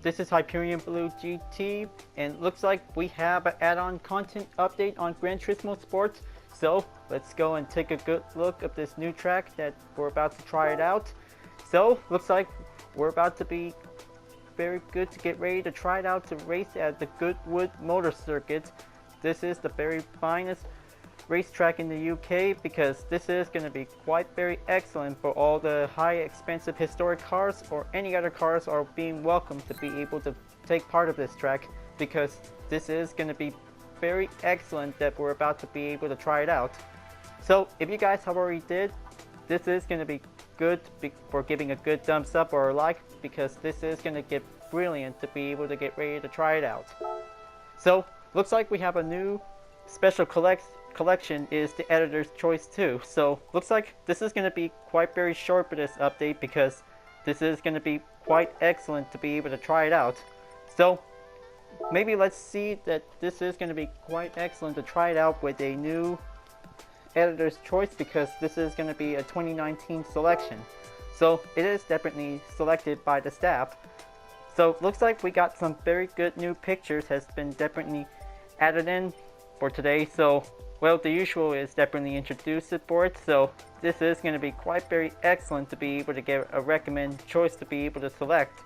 this is Hyperion-Blue-GT, and it looks like we have an add-on content update on Gran Turismo Sport. So let's go and take a good look at this new track that we're about to try it out. So looks like we're about to be very good to get ready to try it out to race at the Goodwood Motor Circuit. This is the very finest racetrack in the UK because this is going to be quite very excellent for all the high expensive historic cars or any other cars are being welcome to be able to take part of this track, because this is going to be very excellent that we're about to be able to try it out. So if you guys have already did, this is going to be good for giving a good thumbs up or a like, because this is going to get brilliant to be able to get ready to try it out. So looks like we have a new special collection is the editor's choice too. So looks like this is going to be quite very short for this update, because this is going to be quite excellent to be able to try it out. So maybe let's see that this is going to be quite excellent to try it out with a new editor's choice, because this is going to be a 2019 selection. So it is definitely selected by the staff. So looks like we got some very good new pictures has been definitely added in for today. So well, the usual is definitely introduced it for it. So this is going to be quite very excellent to be able to get a recommended choice to be able to select.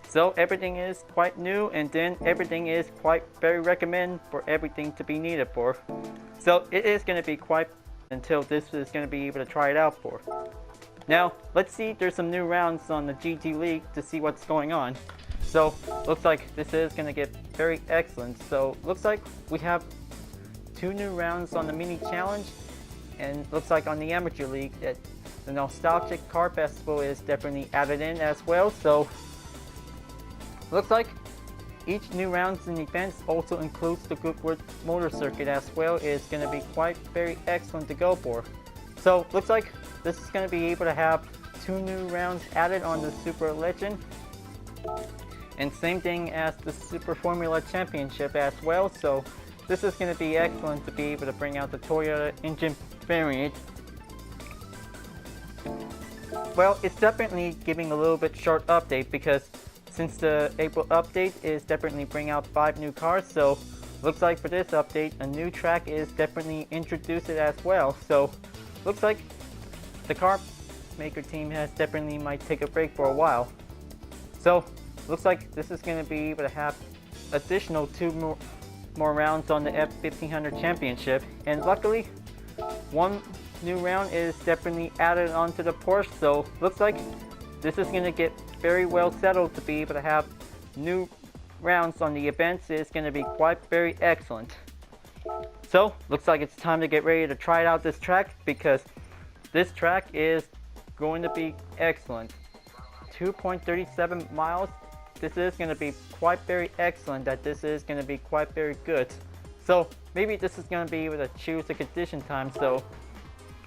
So everything is quite new, and then everything is quite very recommend for everything to be needed for. So it is going to be quite until this is going to be able to try it out for. Now let's see, there's some new rounds on the GT League to see what's going on. So looks like this is going to get very excellent. So looks like we have 2 new rounds on the mini challenge, and looks like on the amateur league that the nostalgic car festival is definitely added in as well. So looks like each new rounds and events also includes the Goodwood Motor Circuit as well. Is going to be quite very excellent to go for. So looks like this is going to be able to have 2 new rounds added on the Super Legend, and same thing as the Super Formula Championship as well. So this is going to be excellent to be able to bring out the Toyota engine variant. Well, it's definitely giving a little bit short update, because since the April update is definitely bring out 5 new cars. So looks like for this update a new track is definitely introduced as well. So looks like the car maker team has definitely might take a break for a while. So looks like this is going to be able to have additional 2 more rounds on the F1500 Championship, and luckily 1 new round is definitely added onto the Porsche. So looks like this is going to get very well settled to be able to have new rounds on the events. Is going to be quite very excellent. So looks like it's time to get ready to try out this track, because this track is going to be excellent. 2.37 miles. This is going to be quite very excellent, that this is going to be quite very good. So maybe this is going to be able to choose the condition time. So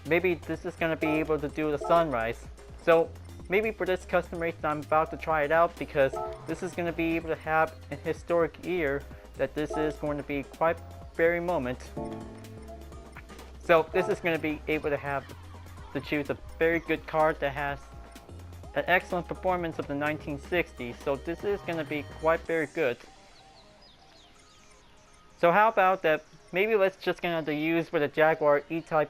maybe this is going to be able to do the sunrise. So maybe for this custom race I'm about to try it out, because this is going to be able to have a historic year, that this is going to be quite very moment. So this is going to be able to have to choose a very good car that has an excellent performance of the 1960s. So this is going to be quite very good. So how about that, maybe let's just going to use with a Jaguar E-Type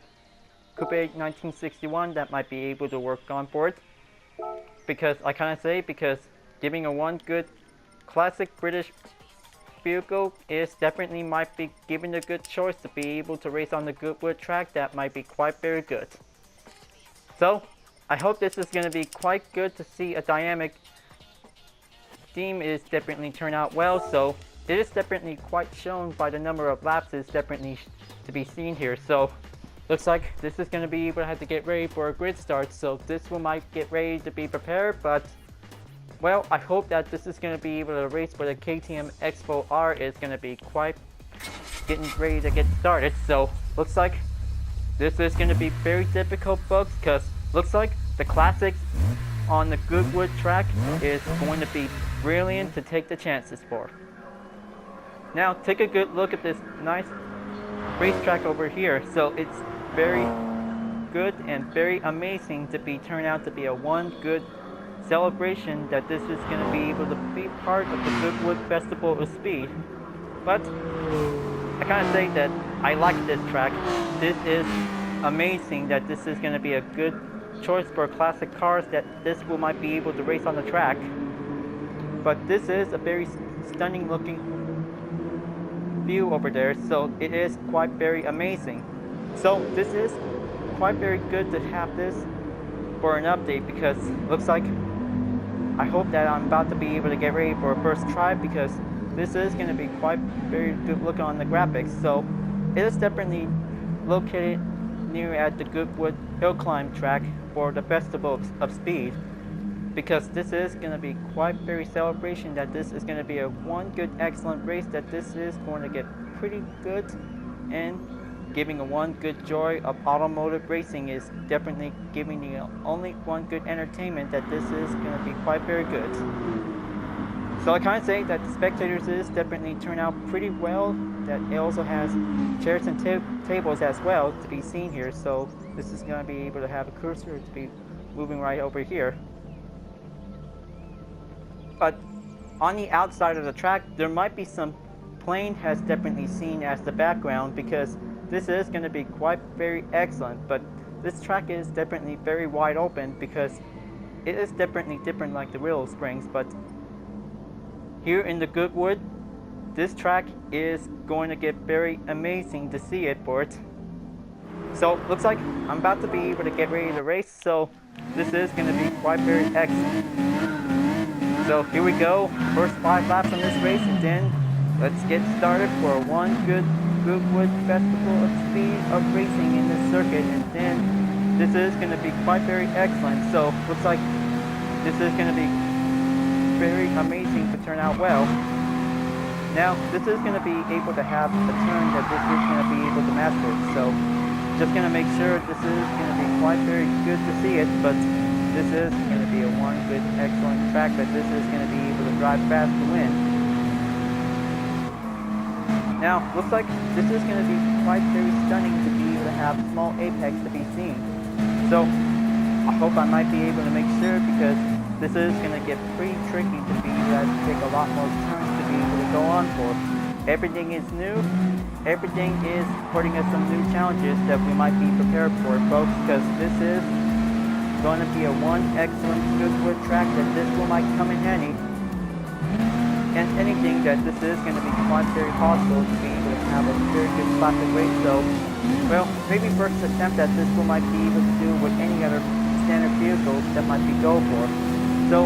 Coupe 1961 that might be able to work on for it. Because I kind of say, because giving a one good classic British vehicle is definitely might be given a good choice to be able to race on the Goodwood track, that might be quite very good. So I hope this is going to be quite good to see a dynamic theme is definitely turn out well. So it is definitely quite shown by the number of laps is definitely to be seen here. So looks like this is going to be able to have to get ready for a grid start. So this one might get ready to be prepared, but well, I hope that this is going to be able to race for the KTM Expo R is going to be quite getting ready to get started. So looks like this is going to be very difficult, folks, because looks like the classics on the Goodwood track is going to be brilliant to take the chances for. Now take a good look at this nice racetrack over here. So it's very good and very amazing to be turned out to be a one good celebration that this is going to be able to be part of the Goodwood Festival of Speed. But I kind of say that I like this track. This is amazing that this is going to be a good choice for classic cars, that this will might be able to race on the track. But this is a very stunning looking view over there, so it is quite very amazing. So this is quite very good to have this for an update, because looks like I hope that I'm about to be able to get ready for a first try, because this is going to be quite very good looking on the graphics. So it is definitely located near at the Goodwood Hill Climb track for the Festival of Speed, because this is going to be quite very celebration that this is going to be a one good excellent race, that this is going to get pretty good, and giving a one good joy of automotive racing is definitely giving you only one good entertainment, that this is going to be quite very good. So I kind of say that the spectators is definitely turn out pretty well, that it also has chairs and tables as well to be seen here, so this is going to be able to have a cursor to be moving right over here. But on the outside of the track, there might be some plane has definitely seen as the background, because this is going to be quite very excellent. But this track is definitely very wide open, because it is definitely different like the Willow Springs. But here in the Goodwood, this track is going to get very amazing to see it for it. So looks like I'm about to be able to get ready to race, so this is going to be quite very excellent. So here we go, first 5 laps on this race, and then let's get started for one good Goodwood Festival of Speed of racing in this circuit, and then this is going to be quite very excellent. So looks like this is going to be very amazing to turn out well. Now this is going to be able to have a turn that this is going to be able to master. So just going to make sure this is going to be quite very good to see it, but this is going to be a one good excellent track that this is going to be able to drive fast to win. Now, looks like this is going to be quite very stunning to be able to have small apex to be seen. So, I hope I might be able to make sure, because this is going to get pretty tricky to be able to take a lot more turns to be able to go on for. Everything is new. Everything is putting us some new challenges that we might be prepared for, folks, because this is going to be a one excellent Goodwood track that this will might come in handy. And anything that this is going to be quite very possible to be able to have a very good classic race. So, well, maybe first attempt that this will might be able to do with any other standard vehicles that might be go for. So,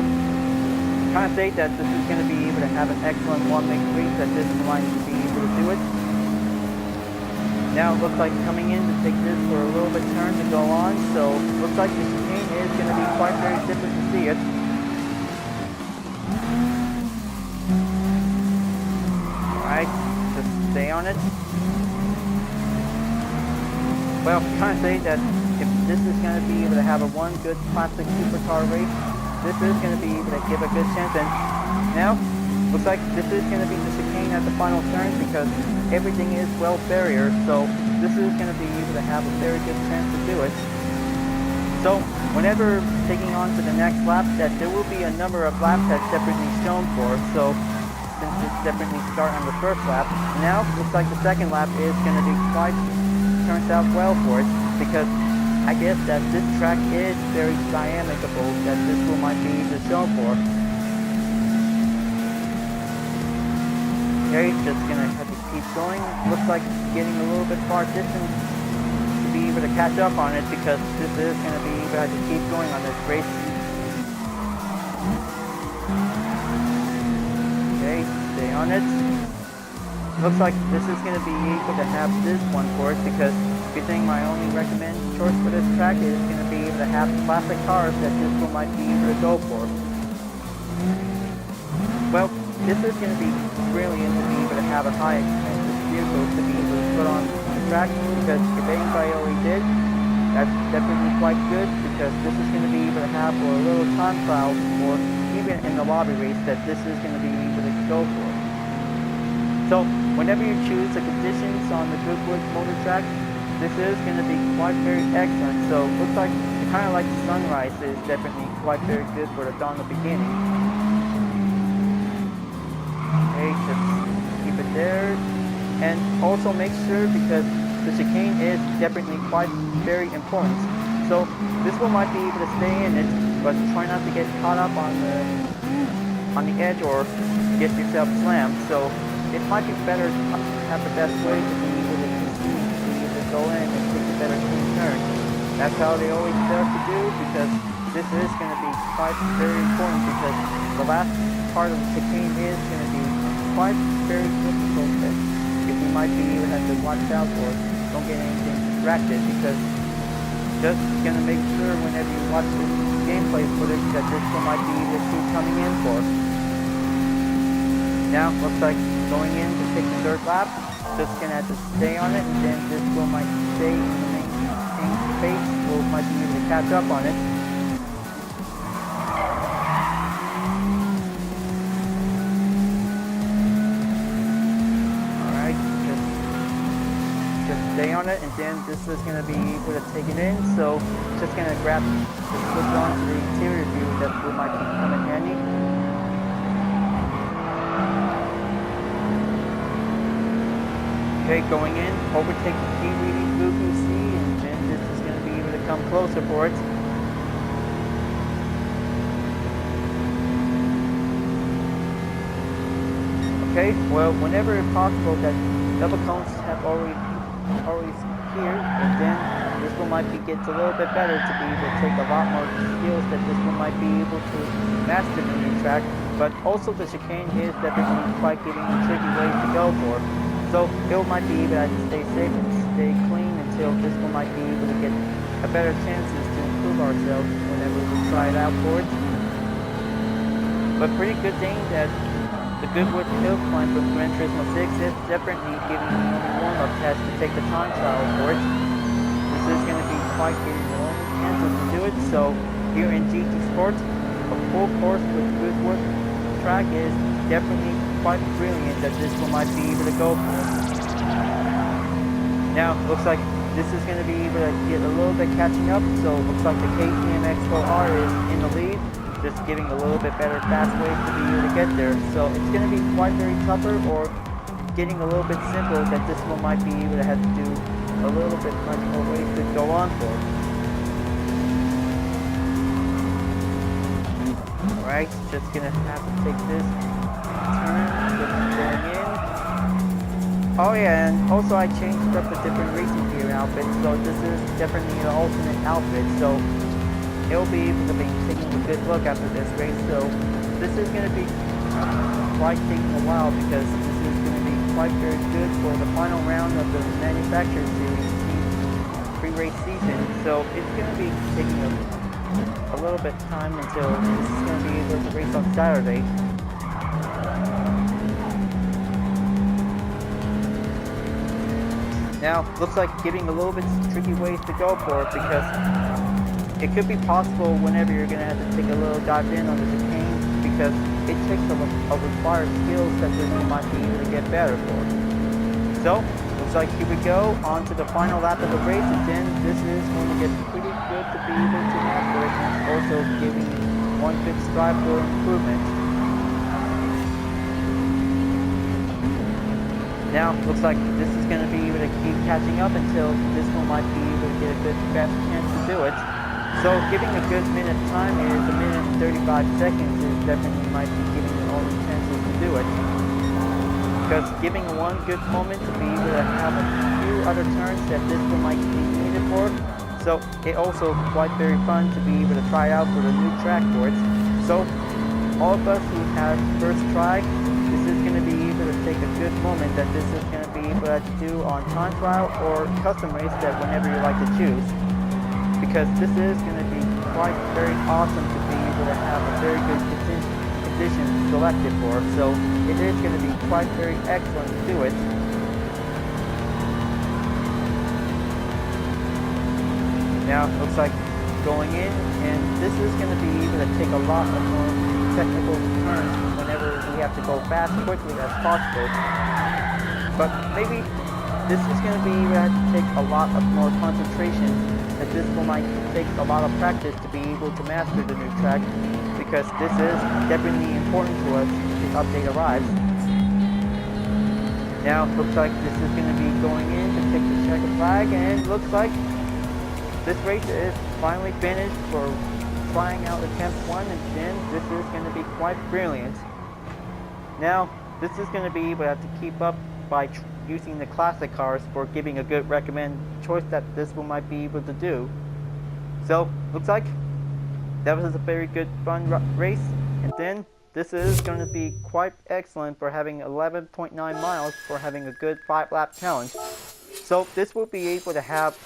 kind of say that this is going to be able to have an excellent one-make race, that this might be able to do it. Now it looks like coming in to take this for a little bit turn to go on, so looks like the chicane is going to be quite very different to see it. Alright, just stay on it. Well, kind of say that if this is going to be able to have a one good classic supercar race, this is going to be able to give a good chance. And now, looks like this is going to be the chicane at the final turn, because everything is well barrier, so this is going to be able to have a very good chance to do it. So whenever taking on to the next lap, that there will be a number of laps that's definitely shown for. So since it's definitely start on the first lap, now looks like the second lap is going to be quite turns out well for it, because I guess that this track is very dynamicable, that this will might be the show for. Okay, just gonna have to keep going. Looks like getting a little bit far distance to be able to catch up on it, because this is gonna be able to have to keep going on this race. Okay, stay on it. Looks like this is gonna be able to have this one for it, because if you think my only recommended choice for this track is gonna be able to have classic cars that this one might be able to go for. Well, this is going to be brilliant to be able to have a high expensive vehicle to be able to put on the track, because if anybody already did, that's definitely quite good, because this is going to be able to have for a little time trial, or even in the lobby race, that this is going to be able to go for. So whenever you choose the conditions on the Goodwood Motor track, this is going to be quite very excellent. So looks like the kind of like the sunrise is definitely quite very good for the dawn of beginning. Okay, just keep it there. And also make sure, because the chicane is definitely quite very important. So this one might be able to stay in it, but try not to get caught up on the edge or get yourself slammed. So it might be better to have the best way to be able to proceed, to be able to go in and take a better clean turn. That's how they always tell us to do, because this is going to be quite very important, because the last part of the chicane is going to be quite very difficult that if you might be able to have to watch out for, don't get anything distracted, because just going to make sure whenever you watch this gameplay footage that this one might be able to keep coming in for. Now, looks like going in to take the third lap, just going to have to stay on it, and then this one might stay in the main space, or might be able to catch up on it. Alright, just stay on it, and then this is going to be able to take it in, so just going to grab the switch on to the interior view, that might be coming handy. Okay, going in, overtake the Hyperion-Blue-GT, and then this is going to be able to come closer for it. Okay, well, whenever it's possible that double cones have already appeared, and then this one might get a little bit better to be able to take a lot more skills that this one might be able to master the new track, but also the chicane is definitely quite giving a tricky ways to go for. So it might be able to stay safe and stay clean until this one might be able to get a better chances to improve ourselves whenever we try it out for it. But pretty good thing that the Goodwood Hill climb from Gran Turismo 6 is definitely giving me only warm-up test to take the time trial for it. This is going to be quite giving the only chances to do it. So here in GT Sport, a full course with Goodwood track is definitely quite brilliant that this one might be able to go for. Now, looks like this is going to be able to get a little bit catching up, so looks like the KTM X4R is in the lead, just giving a little bit better fast ways to be able to get there. So it's going to be quite very tougher, or getting a little bit simpler, that this one might be able to have to do a little bit much more ways to go on for. Alright, just going to have to take this turn, just going in. Oh yeah, and also I changed up the different racing gear outfit, so this is definitely an alternate outfit, so it'll be able to be taking a good look after this race. So this is going to be quite taking a while, because this is going to be quite very good for the final round of the Manufacturer Series pre-race season. So it's going to be taking a little bit of time until this is going to be able to race on Saturday. Now, looks like giving a little bit tricky ways to go for it, because it could be possible whenever you're going to have to take a little dive in on the chicane, because it takes a required skills that you might be able to get better for. So, looks like here we go, on to the final lap of the race, and then this is going to get pretty good to be able to master it, and also giving one good strive for improvement. Now, looks like this is going to be able to keep catching up until this one might be able to get a good fast chance to do it. So giving a good minute time is a minute and 35 seconds is definitely might be giving you all the chances to do it. Because giving one good moment to be able to have a few other turns that this one might be needed for. So it also quite very fun to be able to try out for the new track for it. So all of us who have first try, this is going to be able to take a good moment that this is going to be able to do on time trial or custom race, that whenever you like to choose. Because this is going to be quite very awesome to be able to have a very good condition selected for. So it is going to be quite very excellent to do it. Now it looks like going in, and this is going to be able to take a lot of more technical turns whenever we have to go fast quickly as possible. But maybe this is going to be able to take a lot of more concentration that this will might take a lot of practice to be able to master the new track, because this is definitely important to us if this update arrives. Now, looks like this is going to be going in to take the checkered flag, and looks like this race is finally finished for trying out attempt 1, and then this is going to be quite brilliant. Now, this is going to be able to have to keep up by using the classic cars for giving a good recommend choice that this will might be able to do. So, looks like that was a very good fun race, and then this is going to be quite excellent for having 11.9 miles for having a good 5-lap challenge. So this will be able to have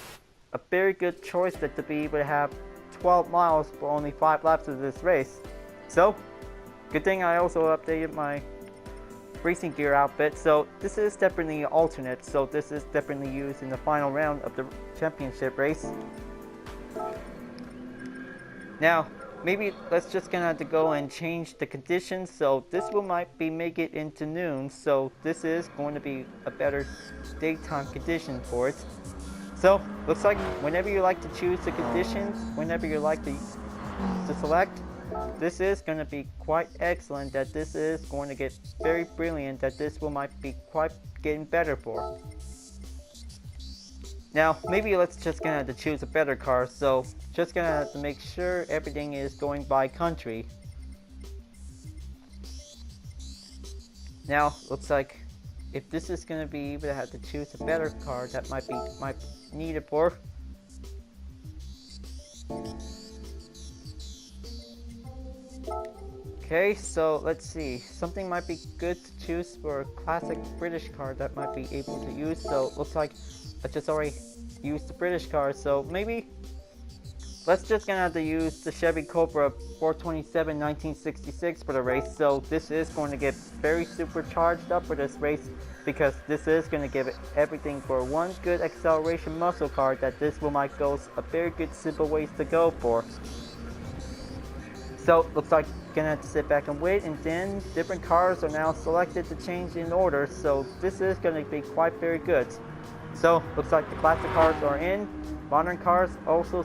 a very good choice that to be able to have 12 miles for only 5 laps of this race. So, good thing I also updated my racing gear outfit. So this is definitely an alternate, so this is definitely used in the final round of the championship race. Now, maybe let's just gonna have to go and change the conditions, so this will might be make it into noon, so this is going to be a better daytime condition for it. So, looks like whenever you like to choose the conditions, whenever you like to select, this is going to be quite excellent, that this is going to get very brilliant, that this will might be quite getting better for. Now, maybe let's just gonna have to choose a better car, so just gonna have to make sure everything is going by country. Now, looks like if this is gonna be able to have to choose a better car that might need it for. Okay, so let's see. Something might be good to choose for a classic British car that might be able to use. So looks like I just already used the British car, so maybe let's just gonna have to use the Chevy Cobra 427 1966 for the race. So this is going to get very supercharged up for this race, because this is going to give it everything for one good acceleration muscle car that this will might go a very good simple ways to go for. So looks like gonna have to sit back and wait, and then different cars are now selected to change in order, so this is going to be quite very good. So looks like the classic cars are in, modern cars also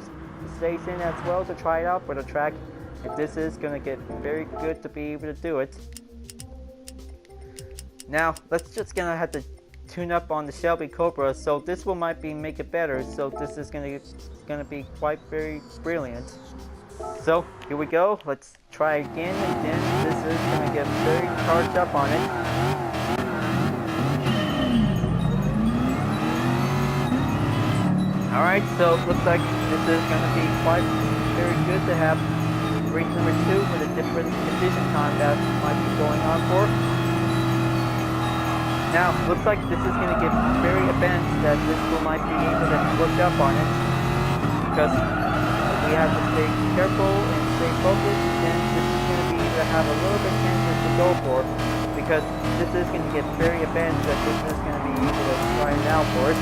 stays in as well to try it out for the track, and this is going to get very good to be able to do it. Now let's just gonna have to tune up on the Shelby Cobra, so this will might be make it better, so this is gonna be quite very brilliant. So here we go, let's try again, and then this is going to get very charged up on it. Alright, so looks like this is going to be quite very good to have race number 2 with a different condition time that might be going on for. Now, looks like this is going to get very advanced, that this will might be able to look up on it, because we have to stay careful and stay focused, and this is going to be able to have a little bit chances to go for, because this is going to get very advanced, that this is going to be able to try it out for it.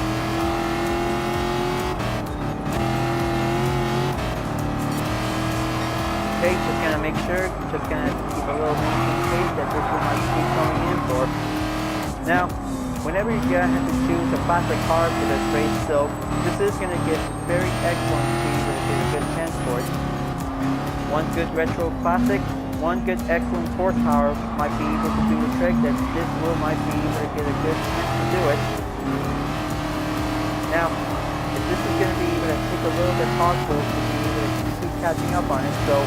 Okay, just going to make sure, just going to keep a little maintain pace that this one might keep coming in for. Now, whenever you're going to have to choose a classic car for this race, so this is going to get very excellent to be able to get a good chance for it. One good retro classic, one good excellent horsepower might be able to do the trick, that this will might be able to get a good chance to do it. Now, if this is going to be able to take a little bit possible to be able to keep catching up on it, so,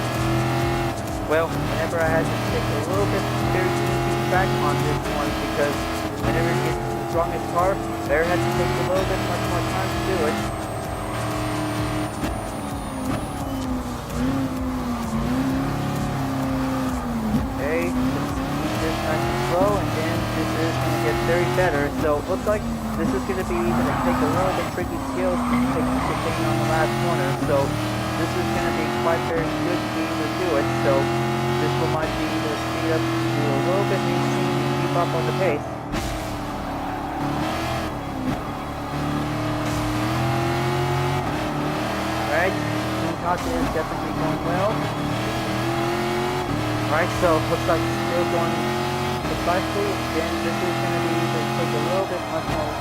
well, whenever I had to take a little bit very easy track on this one, because whenever you get the strongest car, there has to take a little bit much more time to do it. Okay, just keep this nice and slow, and then this is going to get very better. So it looks like this is going to be able to take a little bit tricky skills to take the thing on the last corner. So this is going to be quite very good to be able to do it. So this will might be able to speed up to do a little bit easy to keep up on the pace. Alright, team caution is definitely going well. Alright, so looks like it's still going precisely. Again, this is going to be able to take a little bit much more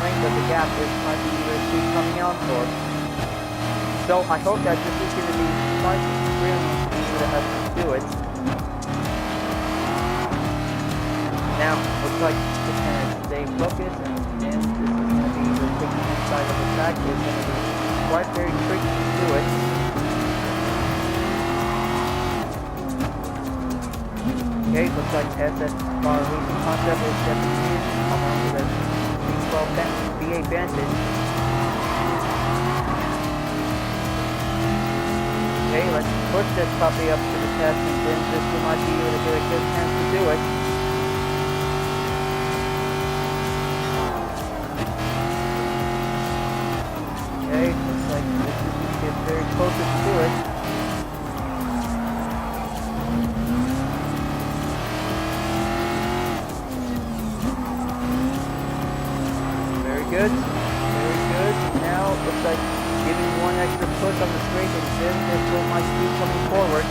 length of the gap this might be able to keep coming out for. So I hope that this is going to be quite brilliant to be able to have them do it. Now, looks like it's going to stay focused, and then this is going to be the taking inside of the track. It's going to be quite very tricky to do it. Okay, looks like SS Bar Racing Concept is definitely in, along with a V12 V8 Vantage. Okay, let's push this puppy up to the test, and then this might be able to get a good chance to do it. Okay, looks like this is going to get very close to it. Very good, very good. Now looks like giving one extra push on the straight, and then this will might keep coming forward.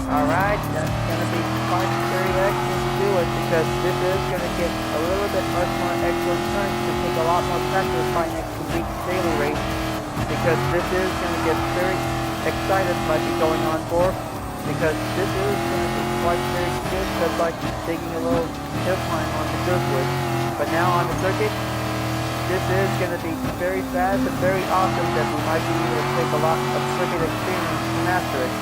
Alright, that's going to be quite very excellent to do it, because this is going to get a little bit much more excellent turns to take a lot more practice by next week's daily race, because this is going to get very excited by be going on for, because this is going to be quite very good, just like taking a little hill climb on the Goodwood. But now on the circuit, this is going to be very fast and very awesome that we might be able to take a lot of circuit experience to master it.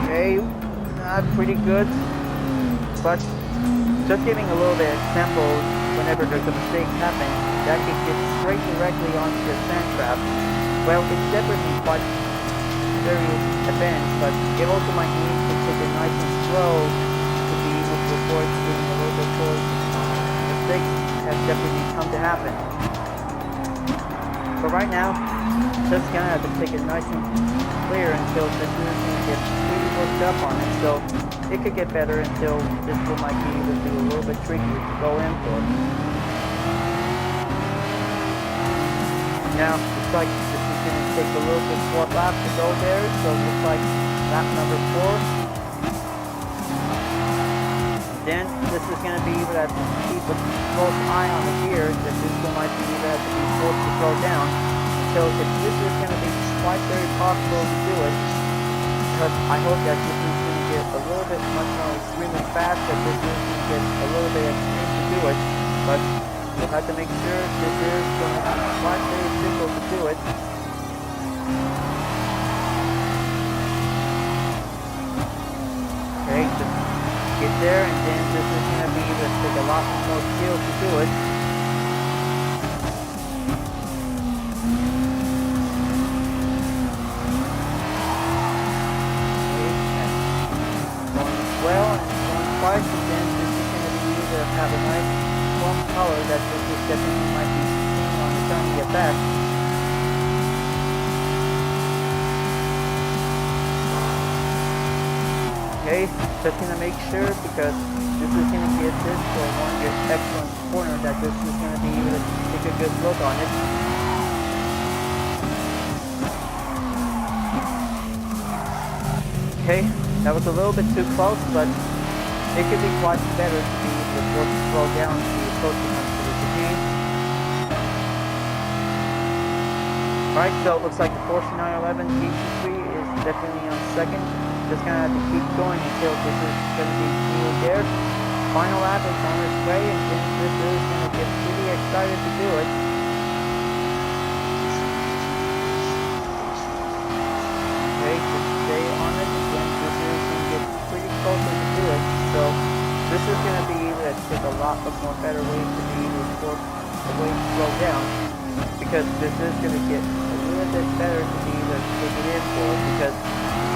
Okay, not pretty good, but just giving a little bit of example whenever there's a mistake happen, that can get straight directly onto the sand trap. Well, it's definitely quite very advanced, but it also might need to take it nice and slow to be able to avoid getting a little bit towards mistakes has definitely come to happen. But right now, just gonna have to take it nice and clear until this is gonna get really worked up on it. So it could get better until this one might be able to be a little bit trickier to go in for. Now, looks like this is going to take a little bit more lap to go there, so it looks like lap number 4. Then this is going to be able to keep a close eye on the gear, that this one might be able to be forced to slow down. So if this is going to be quite very possible to do it, because I hope that this is going to get a little bit much more extremely fast, that this is going to get a little bit extreme to do it, but we'll have to make sure this is going to be quite very difficult to do it. Okay, just get there, and then this is going to be able to take a lot more skill to do it. Well, and it's going twice, and then this is going to be able to have a nice warm color that this is definitely might be seen on the shiny effect. Okay, just going to make sure, because this is going to get this for one good excellent corner, that this is going to be able to take a good look on it. Okay. That was a little bit too close, but it could be quite better to be able to force to slow down to be approaching onto the chicane. Alright, so it looks like the Porsche 911 GT3 is definitely on second. Just gonna have to keep going until this is gonna be nearly there. Final lap is on its way, and then this is gonna get pretty excited to do it. Okay, just stay on it. Closer to do it, so this is going to be able to take a lot of more better ways to be able to force the way to slow down, because this is going to get a little bit better to be able to take it in for, because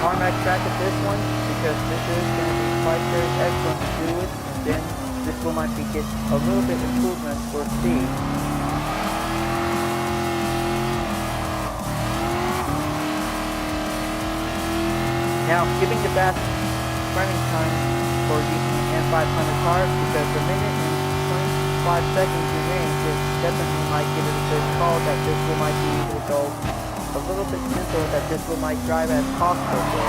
tarmac track at this one, because this is going to be quite very excellent to do it, and then this one might be get a little bit improvement for speed. Now, giving the best running time for using an M500 car, because the minute and 25 seconds in range is definitely might give it a good call that this one might be able to go a little bit simple that this one might drive as possible for.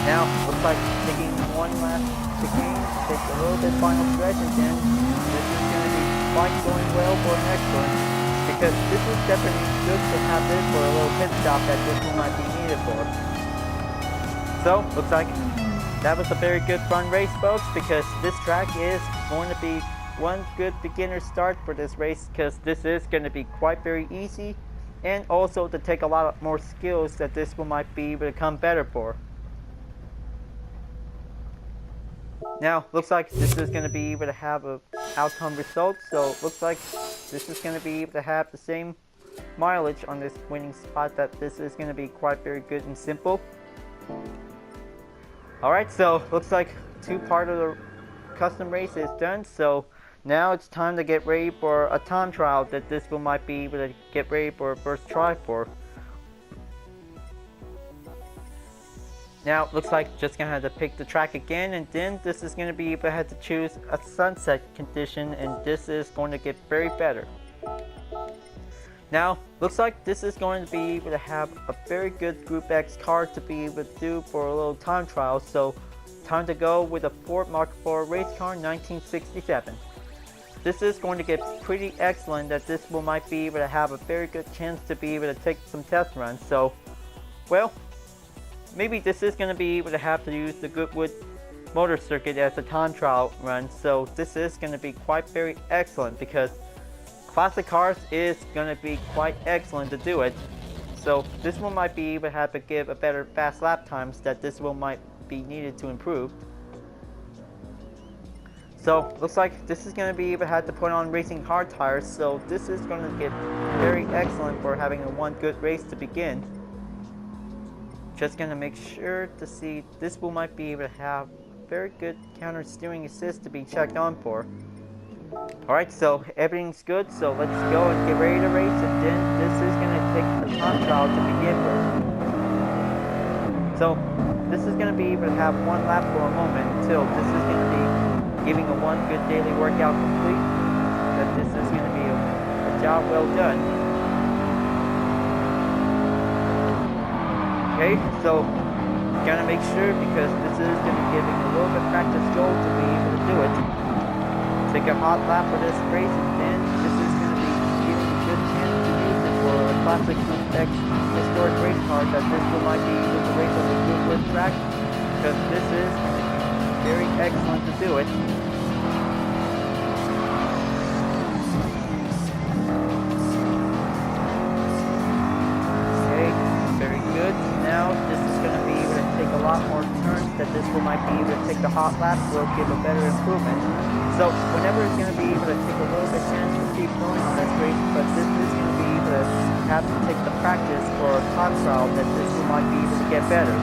Now, looks like taking one last chicane, take a little bit final stretch, and then this is going to be quite going well for the next one, because this is definitely good to have this for a little pit stop that this one might be needed for. So, looks like that was a very good fun race, folks, because this track is going to be one good beginner start for this race, because this is going to be quite very easy, and also to take a lot more skills that this one might be able to become better for. Now, looks like this is going to be able to have a outcome result, so looks like this is going to be able to have the same mileage on this winning spot, that this is going to be quite very good and simple. Alright, so looks like two part of the custom race is done, so now it's time to get ready for a time trial that this one might be able to get ready for a first try for. Now, looks like just gonna have to pick the track again, and then this is gonna be able to have to choose a sunset condition, and this is going to get very better. Now, looks like this is going to be able to have a very good Group X car to be able to do for a little time trial, so time to go with a Ford Mark IV race car 1967. This is going to get pretty excellent, that this one might be able to have a very good chance to be able to take some test runs, so, well, maybe this is going to be able to have to use the Goodwood Motor Circuit as a time trial run, so this is going to be quite very excellent, because classic cars is going to be quite excellent to do it. So this one might be able to have to give a better fast lap times, that this one might be needed to improve. So looks like this is going to be able to have to put on racing hard tires, so this is going to get very excellent for having a one good race to begin. Just going to make sure to see this one might be able to have very good counter steering assist to be checked on for. Alright, so everything's good, so let's go and get ready to race, and then this is going to take the time trial to begin with. So this is going to be able to have one lap for a moment until this is going to be giving a one good daily workout complete, that this is going to be a job well done. Okay, so gotta make sure, because this is going to be giving a little bit of practice go to be able to do it. Take a hot lap for this race, and then this is going to be giving a good chance to use it for a classic X historic race car, that this one might be able to race on the Goodwood track, because this is going to be very excellent to do it. Okay, very good. Now this is going to be able to take a lot more turns, that this one might be able to take the hot lap, will give a better improvement. So whenever it's going to be able to take a little bit chance to keep going on this race, but this is going to be able to have to take the practice for a time trial, that this one might be able to get better.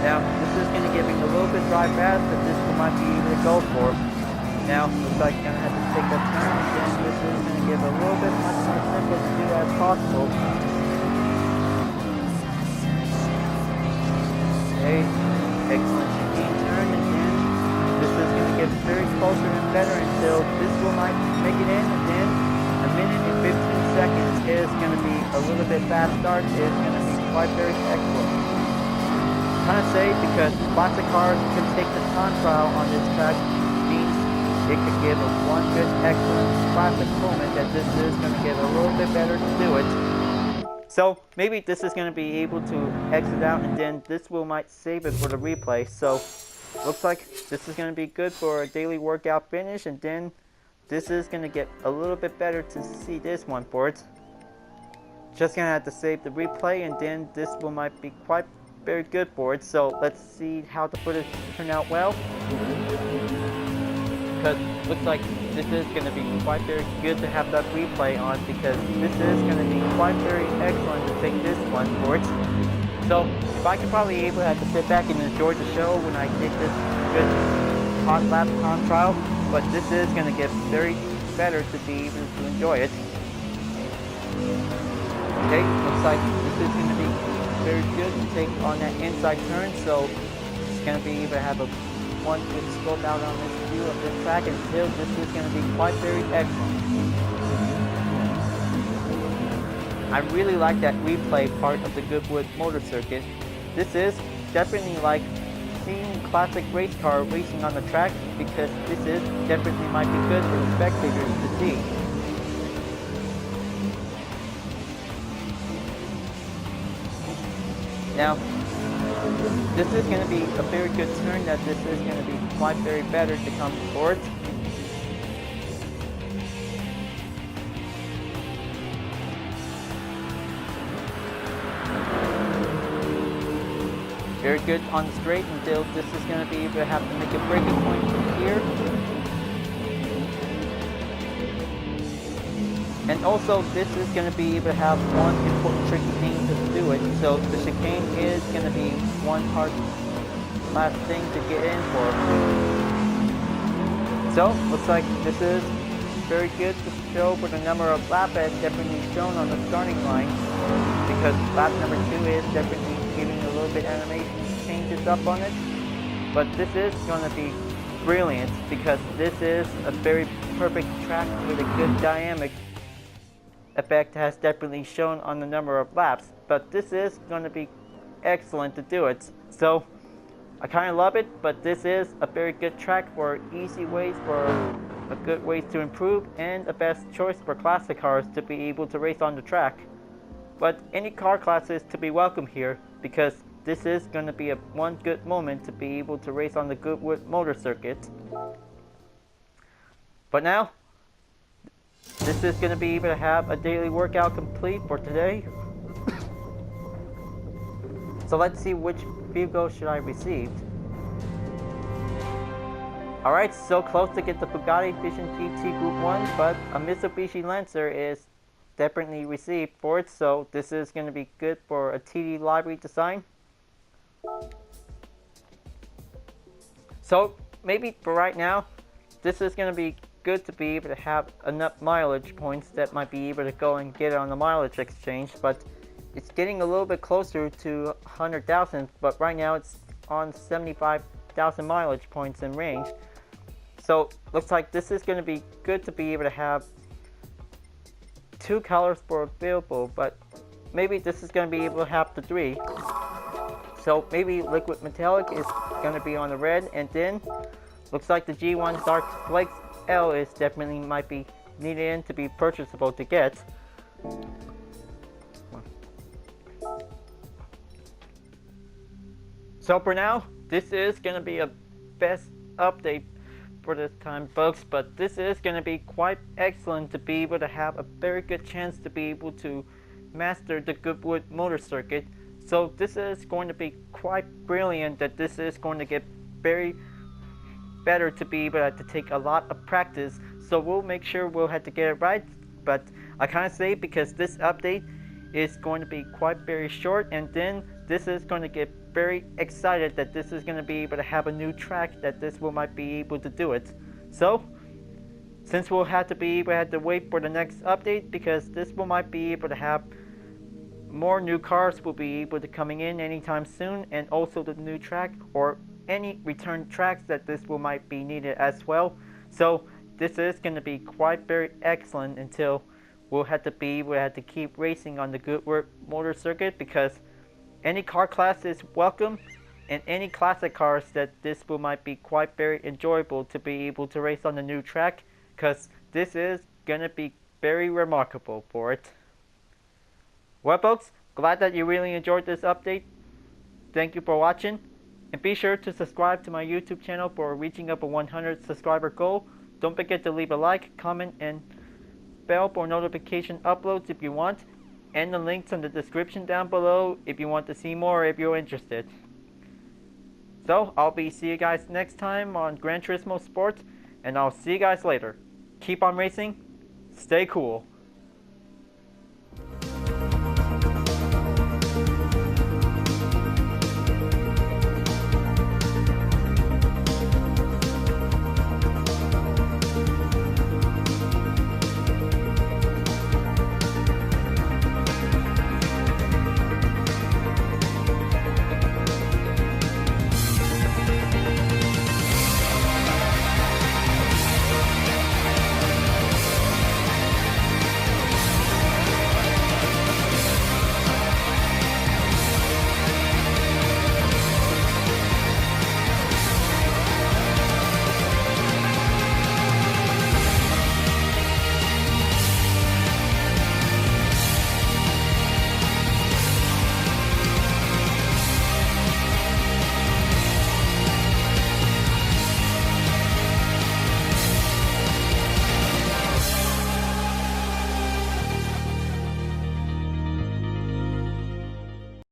Now this is going to give him a little bit dry fast, that this one might be able to go for. Now looks like you're going to have to take a turn, and then this is going to give a little bit much more simple to do as possible. Okay, excellent chicane turn, and then this is going to get very closer and better until this one might make it in, and then a minute and 15 seconds is going to be a little bit fast start, is going to be quite very excellent. Kind of say, because classic cars can take the time trial on this track, means it could give a one good excellent classic moment, that this is going to get a little bit better to do it. So maybe this is going to be able to exit out, and then this will might save it for the replay. So looks like this is going to be good for a daily workout finish, and then this is going to get a little bit better to see this one for it. Just going to have to save the replay, and then this one might be quite very good for it. So let's see how the footage turned out well. Because looks like this is going to be quite very good to have that replay on, because this is going to be quite very excellent to take this one for it. So if I could probably able to have to sit back and enjoy the show when I take this good hot lap time trial, but this is going to get very better to be able to enjoy it. Okay, looks like this is going to be very good to take on that inside turn, so it's going to be able to have a want to scope out on this view of this track until this is going to be quite very excellent. I really like that replay part of the Goodwood Motor Circuit. This is definitely like seeing classic race car racing on the track, because this is definitely might be good for the spectators to see. Now, this is going to be a very good turn that this is going to be quite very better to come forward. Very good on the straight until this is going to be able to have to make a braking point from here. And also, this is going to be able to have one important tricky thing to do it. So the chicane is going to be one hard last thing to get in for. So, looks like this is very good to show for the number of laps as definitely shown on the starting line. Because lap number 2 is definitely giving a little bit animation changes up on it. But this is going to be brilliant because this is a very perfect track with a good dynamic effect has definitely shown on the number of laps. But this is going to be excellent to do it. So I kind of love it, but this is a very good track for easy ways, for a good ways to improve, and the best choice for classic cars to be able to race on the track. But any car class is to be welcome here, because this is going to be one good moment to be able to race on the Goodwood Motor Circuit. But now, this is going to be able to have a daily workout complete for today. So let's see which vehicle should I receive. Alright, so close to get the Bugatti Vision GT Group 1, but a Mitsubishi Lancer is definitely received for it, so this is going to be good for a TD library design. So maybe for right now, this is going to be good to be able to have enough mileage points that might be able to go and get it on the mileage exchange, but it's getting a little bit closer to 100,000, but right now it's on 75,000 mileage points in range. So looks like this is going to be good to be able to have 2 colors for available, but maybe this is going to be able to have the 3. So maybe liquid metallic is going to be on the red, and then looks like the G1 Dark Flakes L is definitely might be needed in to be purchasable to get. So for now, this is going to be a best update for this time, folks, but this is going to be quite excellent to be able to have a very good chance to be able to master the Goodwood Motor Circuit. So this is going to be quite brilliant that this is going to get very better to be able to take a lot of practice. So we'll make sure we'll have to get it right, but I kind of say because this update is going to be quite very short, and then this is going to get very excited that this is going to be able to have a new track that this will might be able to do it. So since we'll have to wait for the next update, because this will might be able to have more new cars will be able to coming in anytime soon, and also the new track or any return tracks that this will might be needed as well. So this is going to be quite very excellent until we'll have to keep racing on the Goodwood Motor Circuit, because any car class is welcome, and any classic cars that this will might be quite very enjoyable to be able to race on the new track, because this is going to be very remarkable for it. Well, folks, glad that you really enjoyed this update. Thank you for watching, and be sure to subscribe to my YouTube channel for reaching up a 100 subscriber goal. Don't forget to leave a like, comment, and bell for notification uploads if you want, and the links in the description down below if you want to see more if you're interested. So I'll see you guys next time on Gran Turismo Sport, and I'll see you guys later. Keep on racing, stay cool.